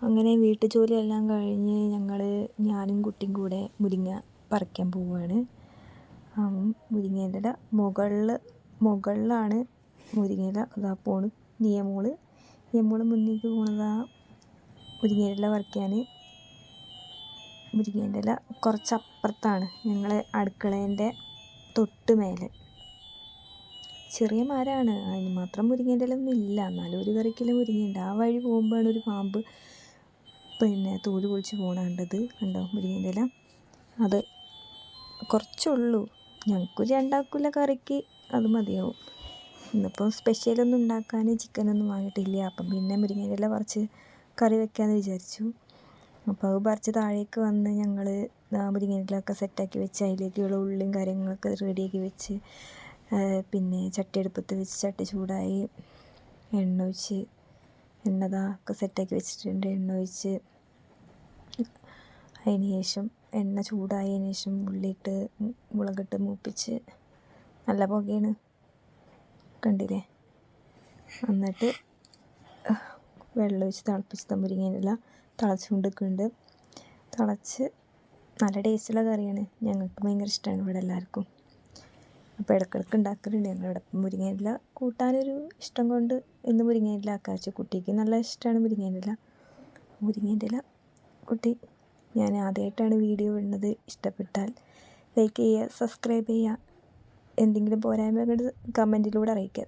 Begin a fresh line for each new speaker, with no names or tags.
അങ്ങനെ വീട്ടു ജോലിയെല്ലാം കഴിഞ്ഞ് ഞാനും കുട്ടിയും കൂടെ മുരിങ്ങ പറിക്കാൻ പോവുകയാണ്. മുരിങ്ങേൻ്റെ ഇല മുകളിലാണ് മുരിങ്ങയില. അതാ പോണ് നിയമോള് മുന്നിലേക്ക് പോണതാ മുരിങ്ങേൻ്റെ ഇല പറിക്കാൻ. മുരിങ്ങേൻ്റെ ഇല കുറച്ചപ്പുറത്താണ്, ഞങ്ങൾ അടുക്കളേൻ്റെ തൊട്ട് മേലെ. ചെറിയ മരമാണ്, അതിന് മാത്രം മുരിങ്ങേൻ്റെ ഇല ഒന്നും ഇല്ല, എന്നാലും ഒരു കറിക്കുള്ള മുരിങ്ങയുണ്ട്. ആ വഴി പോകുമ്പോഴാണ് ഒരു പാമ്പ് തോല് പൊളിച്ച് കണ്ടത്. കണ്ടോ മുരിങ്ങേൻ്റെ ഇല? അത് കുറച്ചുള്ളൂ, ഞങ്ങൾക്ക് രണ്ടാൾക്കുള്ള കറിക്ക് അത് മതിയാവും. ഇന്നിപ്പോൾ സ്പെഷ്യലൊന്നും ഉണ്ടാക്കാൻ ചിക്കനൊന്നും വാങ്ങിയിട്ടില്ല. അപ്പം പിന്നെ മുരിങ്ങേൻ്റെ ഇല പറിച്ച് കറി വെക്കാമെന്ന് വിചാരിച്ചു. അപ്പോൾ അത് പറിച്ച് താഴേക്ക് വന്ന് ഞങ്ങൾ മുരിങ്ങേൻ്റെ ഇലയൊക്കെ സെറ്റാക്കി വെച്ച് അതിലേക്കുള്ള ഉള്ളിയും കാര്യങ്ങളൊക്കെ റെഡിയാക്കി വെച്ച്, പിന്നെ ചട്ടി അടുപ്പത്ത് വെച്ച് ചട്ടി ചൂടായി എണ്ണ ഒക്കെ സെറ്റാക്കി വെച്ചിട്ടുണ്ട്. എണ്ണ ഒഴിച്ച് അതിന് ശേഷം എണ്ണ ചൂടായതിന് ശേഷം ഉള്ളിയിട്ട് മുളകിട്ട് മൂപ്പിച്ച്, നല്ല പുകയാണ് കണ്ടില്ലേ. എന്നിട്ട് വെള്ളം ഒഴിച്ച് തിളപ്പിച്ച മുരിങ്ങേൻ്റെ ഇല തിളച്ചുകൊണ്ടിരിക്കുന്നുണ്ട്. തിളച്ച് നല്ല ടേസ്റ്റുള്ള കറിയാണ്, ഞങ്ങൾക്ക് ഭയങ്കര ഇഷ്ടമാണ് ഇവിടെ എല്ലാവർക്കും. അപ്പോൾ ഇടയ്ക്കിടയ്ക്ക് ഉണ്ടാക്കലുണ്ട് ഞങ്ങളിവിടെ. മുരിങ്ങേൻ്റെ ഇല കൂട്ടാനൊരു ഇഷ്ടം കൊണ്ട് ഇന്ന് മുരിങ്ങേൻ്റെ ഇല ആക്കാമെന്ന് വെച്ചു. കുട്ടിക്ക് നല്ല ഇഷ്ടമാണ് മുരിങ്ങേൻ്റെ ഇല കുട്ടി. ഞാൻ ആദ്യമായിട്ടാണ് വീഡിയോ ഇടുന്നത്. ഇഷ്ടപ്പെട്ടാൽ ലൈക്ക് ചെയ്യുക, സബ്സ്ക്രൈബ് ചെയ്യുക, എന്തെങ്കിലും പോരായ്മ കമൻറ്റിലൂടെ അറിയിക്കുക.